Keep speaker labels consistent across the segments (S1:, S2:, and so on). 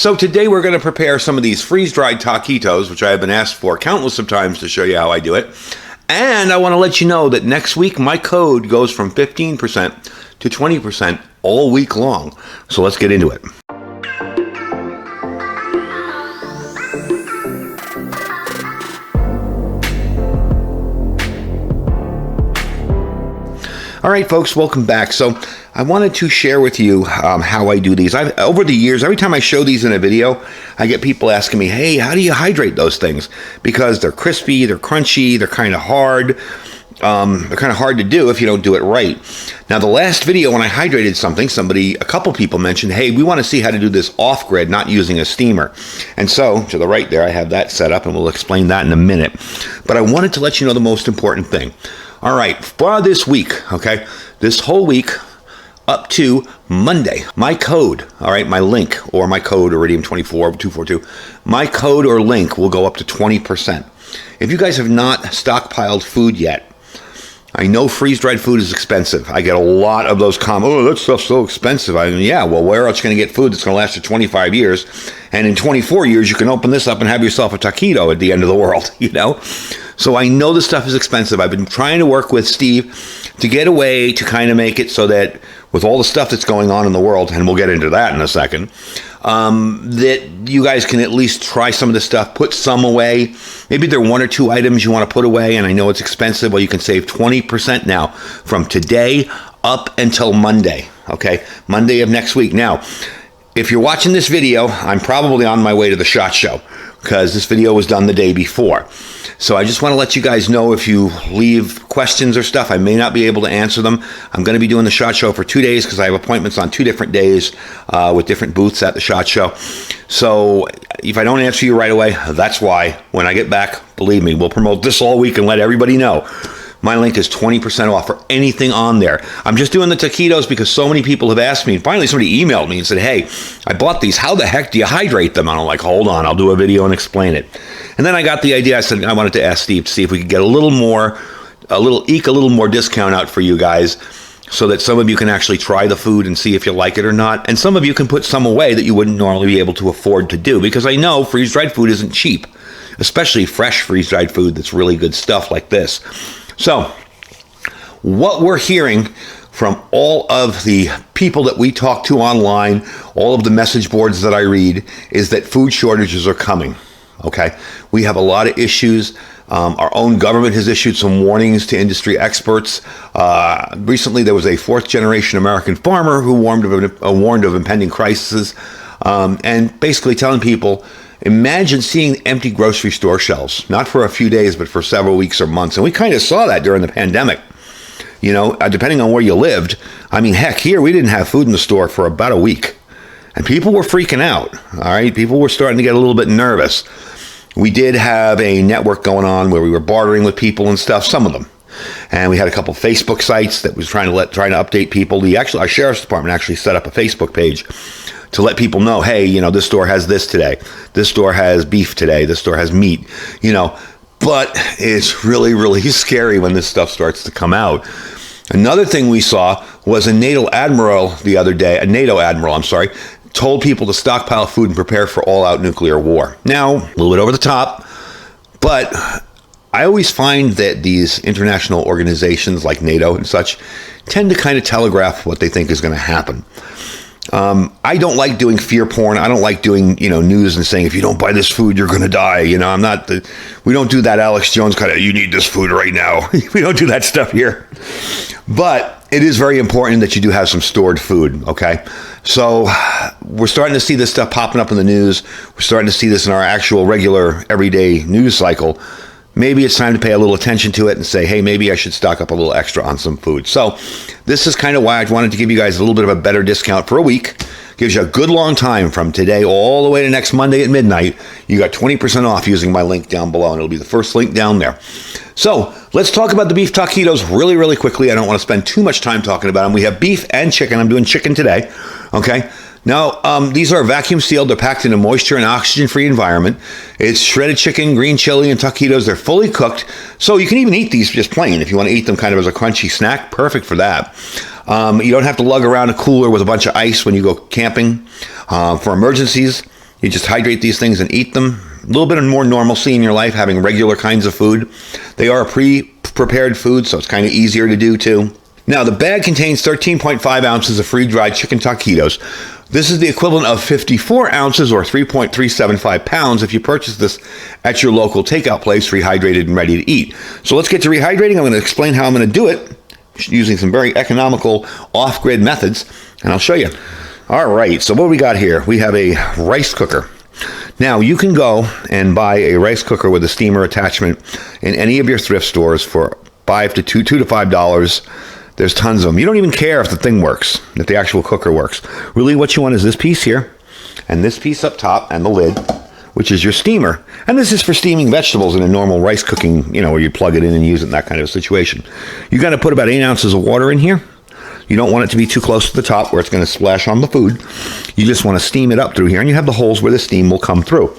S1: So today we're going to prepare some of these freeze-dried taquitos, which I have been asked for countless of times to show you how I do it. And I want to let you know that next week my code goes from 15% to 20% all week long. So let's get into it. All right, folks, welcome back. So I wanted to share with you how I do these. Over the years, every time I show these in a video, I get people asking me, hey, how do you hydrate those things? Because they're crispy, they're crunchy, they're kind of hard. They're kind of hard to do if you don't do it right. Now, the last video when I hydrated something, a couple people mentioned, hey, we want to see how to do this off-grid, not using a steamer. And so, to the right there, I have that set up, and we'll explain that in a minute. But I wanted to let you know the most important thing. All right, for this week, okay, this whole week up to Monday, my code, all right, my link or my code, Iridium24242, my code or link will go up to 20%. If you guys have not stockpiled food yet, I know freeze-dried food is expensive. I get a lot of those comments, oh, that stuff's so expensive. I mean, yeah, well, where else are you going to get food that's going to last for 25 years? And in 24 years, you can open this up and have yourself a taquito at the end of the world, you know? So I know this stuff is expensive. I've been trying to work with Steve to get a way to kind of make it so that with all the stuff that's going on in the world, and we'll get into that in a second, that you guys can at least try some of this stuff, put some away. Maybe there are one or two items you want to put away, and I know it's expensive. Well, you can save 20% now from today up until Monday, okay? Monday of next week. Now, if you're watching this video, I'm probably on my way to the SHOT Show because this video was done the day before. So I just want to let you guys know if you leave questions or stuff, I may not be able to answer them. I'm going to be doing the SHOT Show for 2 days because I have appointments on 2 different days with different booths at the SHOT Show. So if I don't answer you right away, that's why. When I get back, believe me, we'll promote this all week and let everybody know. My link is 20% off for anything on there. I'm just doing the taquitos because so many people have asked me. Finally, somebody emailed me and said, hey, I bought these. How the heck do you hydrate them? And I'm like, hold on, I'll do a video and explain it. And then I got the idea. I said, I wanted to ask Steve to see if we could get eke a little more discount out for you guys so that some of you can actually try the food and see if you like it or not. And some of you can put some away that you wouldn't normally be able to afford to do because I know freeze-dried food isn't cheap, especially fresh freeze-dried food that's really good stuff like this. So, what we're hearing from all of the people that we talk to online, all of the message boards that I read, is that food shortages are coming, okay? We have a lot of issues. Our own government has issued some warnings to industry experts. Recently, there was a fourth-generation American farmer who warned of impending crises and basically telling people, imagine seeing empty grocery store shelves, not for a few days, but for several weeks or months. And we kind of saw that during the pandemic, you know, depending on where you lived. I mean, heck, here we didn't have food in the store for about a week. And people were freaking out, all right? People were starting to get a little bit nervous. We did have a network going on where we were bartering with people and stuff, some of them. And we had a couple Facebook sites that was trying to update people. Our sheriff's department actually set up a Facebook page to let people know, hey, you know, this store has this today. This store has beef today. This store has meat, you know. But it's really, really scary when this stuff starts to come out. Another thing we saw was a NATO admiral, told people to stockpile food and prepare for all-out nuclear war. Now, a little bit over the top, but I always find that these international organizations like NATO and such tend to kind of telegraph what they think is going to happen. I don't like doing fear porn. I don't like doing, news and saying, if you don't buy this food, you're going to die. We don't do that Alex Jones kind of, you need this food right now. We don't do that stuff here. But it is very important that you do have some stored food, okay? So we're starting to see this stuff popping up in the news. We're starting to see this in our actual regular everyday news cycle. Maybe it's time to pay a little attention to it and say, hey, maybe I should stock up a little extra on some food. So this is kind of why I wanted to give you guys a little bit of a better discount for a week. Gives you a good long time from today all the way to next Monday at midnight. You got 20% off using my link down below, and it'll be the first link down there. So let's talk about the beef taquitos really, really quickly. I don't want to spend too much time talking about them. We have beef and chicken. I'm doing chicken today, okay? Now, these are vacuum sealed. They're packed in a moisture and oxygen-free environment. It's shredded chicken, green chili, and taquitos. They're fully cooked. So you can even eat these just plain. If you want to eat them kind of as a crunchy snack, perfect for that. You don't have to lug around a cooler with a bunch of ice when you go camping. For emergencies, You just hydrate these things and eat them. A little bit of more normalcy in your life, having regular kinds of food. They are pre-prepared food, so it's kind of easier to do too. Now, the bag contains 13.5 ounces of free-dried chicken taquitos. This is the equivalent of 54 ounces or 3.375 pounds if you purchase this at your local takeout place, rehydrated and ready to eat. So let's get to rehydrating. I'm going to explain how I'm going to do it using some very economical off-grid methods, and I'll show you. All right, so what do we got here? We have a rice cooker. Now, you can go and buy a rice cooker with a steamer attachment in any of your thrift stores for $2 to $5. There's tons of them. You don't even care if the thing works, if the actual cooker works. Really, what you want is this piece here, and this piece up top, and the lid, which is your steamer. And this is for steaming vegetables in a normal rice cooking, where you plug it in and use it in that kind of a situation. You got to put about 8 ounces of water in here. You don't want it to be too close to the top where it's going to splash on the food. You just want to steam it up through here, and you have the holes where the steam will come through.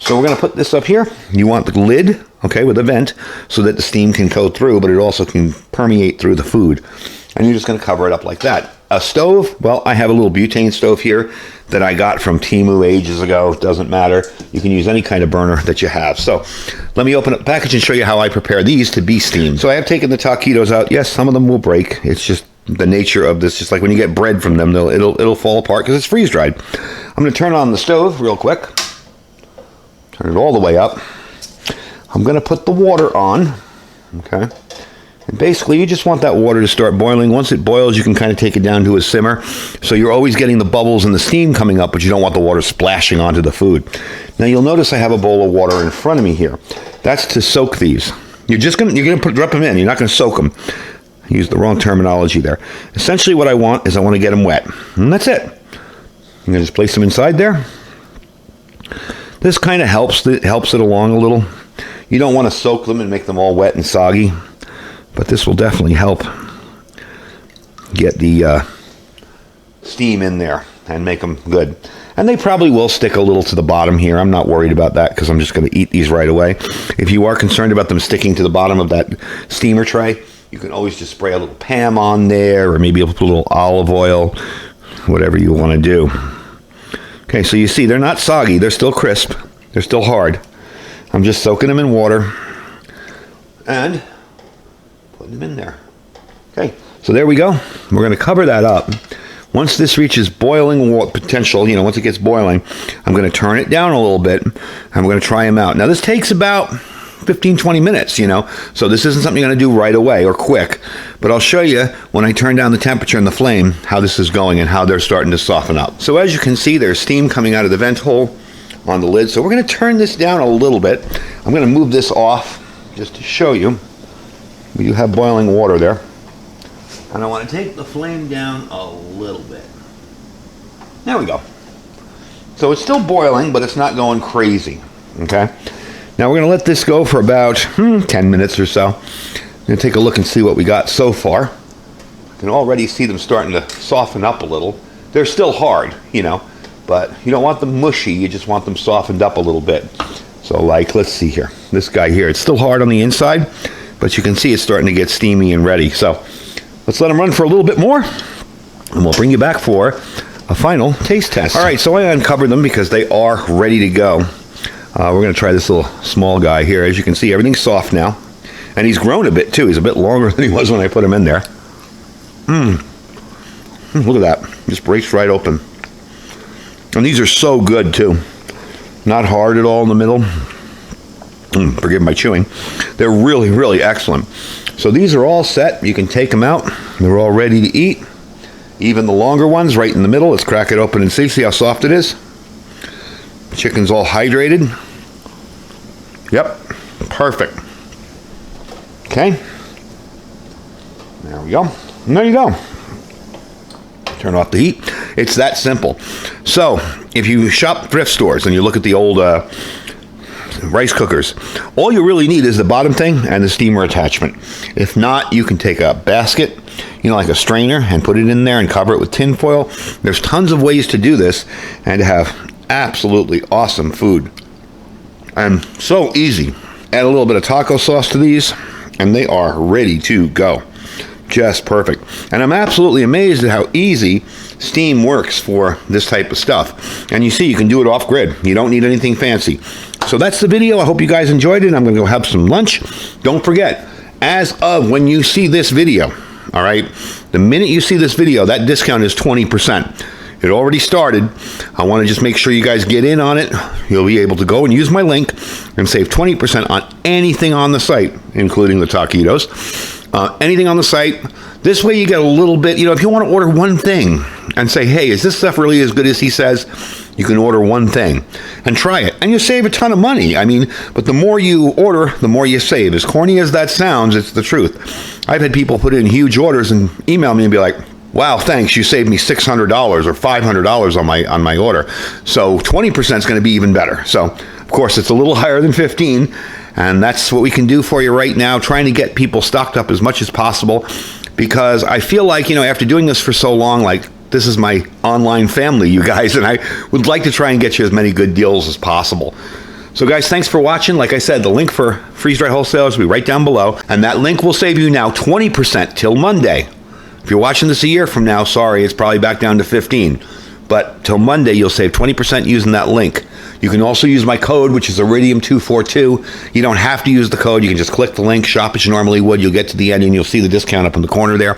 S1: So we're going to put this up here. You want the lid, okay, with a vent so that the steam can go through, but it also can permeate through the food. And you're just going to cover it up like that. A stove, well, I have a little butane stove here that I got from Temu ages ago. Doesn't matter. You can use any kind of burner that you have. So let me open up the package and show you how I prepare these to be steamed. So I have taken the taquitos out. Yes, some of them will break. It's just the nature of this. Just like when you get bread from them, it'll fall apart because it's freeze-dried. I'm going to turn on the stove real quick. Turn it all the way up. I'm going to put the water on. Okay. And basically, you just want that water to start boiling. Once it boils, you can kind of take it down to a simmer. So you're always getting the bubbles and the steam coming up, but you don't want the water splashing onto the food. Now, you'll notice I have a bowl of water in front of me here. That's to soak these. You're going to drop them in. You're not going to soak them. I used the wrong terminology there. Essentially, what I want is I want to get them wet. And that's it. I'm going to just place them inside there. This kind of helps it along a little. You don't want to soak them and make them all wet and soggy, but this will definitely help get the steam in there and make them good. And they probably will stick a little to the bottom here. I'm not worried about that because I'm just going to eat these right away. If you are concerned about them sticking to the bottom of that steamer tray, you can always just spray a little Pam on there, or maybe a little olive oil, whatever you want to do. Okay, so you see, they're not soggy. They're still crisp. They're still hard. I'm just soaking them in water and putting them in there. Okay, so there we go. We're going to cover that up. Once this reaches boiling potential, once it gets boiling, I'm going to turn it down a little bit, and we're going to try them out. Now, this takes about 15-20 minutes, so this isn't something you're going to do right away or quick, but I'll show you when I turn down the temperature and the flame how this is going and how they're starting to soften up. So as you can see, there's steam coming out of the vent hole on the lid, so we're going to turn this down a little bit. I'm going to move this off just to show you. We do have boiling water there, and I want to take the flame down a little bit. There we go. So it's still boiling, but it's not going crazy. Okay. Now we're going to let this go for about 10 minutes or so. I'm going to take a look and see what we got so far. You can already see them starting to soften up a little. They're still hard, but you don't want them mushy. You just want them softened up a little bit. So let's see here. This guy here, it's still hard on the inside, but you can see it's starting to get steamy and ready. So let's let them run for a little bit more, and we'll bring you back for a final taste test. All right, so I uncovered them because they are ready to go. We're going to try this little small guy here. As you can see, everything's soft now. And he's grown a bit, too. He's a bit longer than he was when I put him in there. Look at that. Just breaks right open. And these are so good, too. Not hard at all in the middle. Forgive my chewing. They're really, really excellent. So these are all set. You can take them out. They're all ready to eat. Even the longer ones right in the middle. Let's crack it open and see how soft it is. Chicken's all hydrated. Yep, perfect. Okay. There we go. And there you go. Turn off the heat. It's that simple. So, if you shop thrift stores and you look at the old rice cookers, all you really need is the bottom thing and the steamer attachment. If not, you can take a basket, like a strainer, and put it in there and cover it with tin foil. There's tons of ways to do this and to have absolutely awesome food, and so easy. Add a little bit of taco sauce to these, and they are ready to go. Just perfect. And I'm absolutely amazed at how easy steam works for this type of stuff. And you see, you can do it off grid. You don't need anything fancy. So that's the video. I hope you guys enjoyed it. I'm going to go have some lunch. Don't forget, as of when you see this video, all right, the minute you see this video, that discount is 20%. It already started. I want to just make sure you guys get in on it. You'll be able to go and use my link and save 20% on anything on the site, including the taquitos. Anything on the site. This way you get a little bit, if you want to order one thing and say, hey, is this stuff really as good as he says? You can order one thing and try it, and you save a ton of money. But the more you order, the more you save. As corny as that sounds, it's the truth. I've had people put in huge orders and email me and be like, wow, thanks, you saved me $600 or $500 on my order. So 20% is going to be even better. So, of course, it's a little higher than 15, and that's what we can do for you right now, trying to get people stocked up as much as possible, because I feel like, after doing this for so long, like, this is my online family, you guys, and I would like to try and get you as many good deals as possible. So guys, thanks for watching. Like I said, the link for freeze-dried wholesalers will be right down below, and that link will save you now 20% till Monday. If you're watching this a year from now, sorry, it's probably back down to 15. But till Monday, you'll save 20% using that link. You can also use my code, which is Iridium242. You don't have to use the code. You can just click the link, shop as you normally would. You'll get to the end, and you'll see the discount up in the corner there.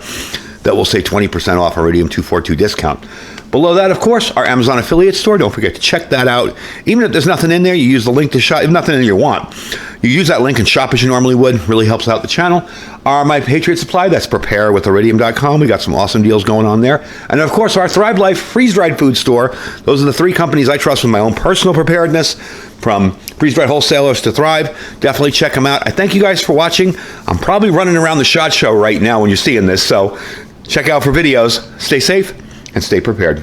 S1: That will say 20% off Iridium242 discount. Below that, of course, our Amazon affiliate store. Don't forget to check that out. Even if there's nothing in there, you use the link to shop. If nothing in there you want, you use that link and shop as you normally would. Really helps out the channel. My Patriot Supply, that's preparewithiridium.com. We got some awesome deals going on there. And of course, our Thrive Life freeze-dried food store. Those are the three companies I trust with my own personal preparedness, from freeze-dried wholesalers to Thrive. Definitely check them out. I thank you guys for watching. I'm probably running around the SHOT Show right now when you're seeing this, so check out for videos. Stay safe and stay prepared.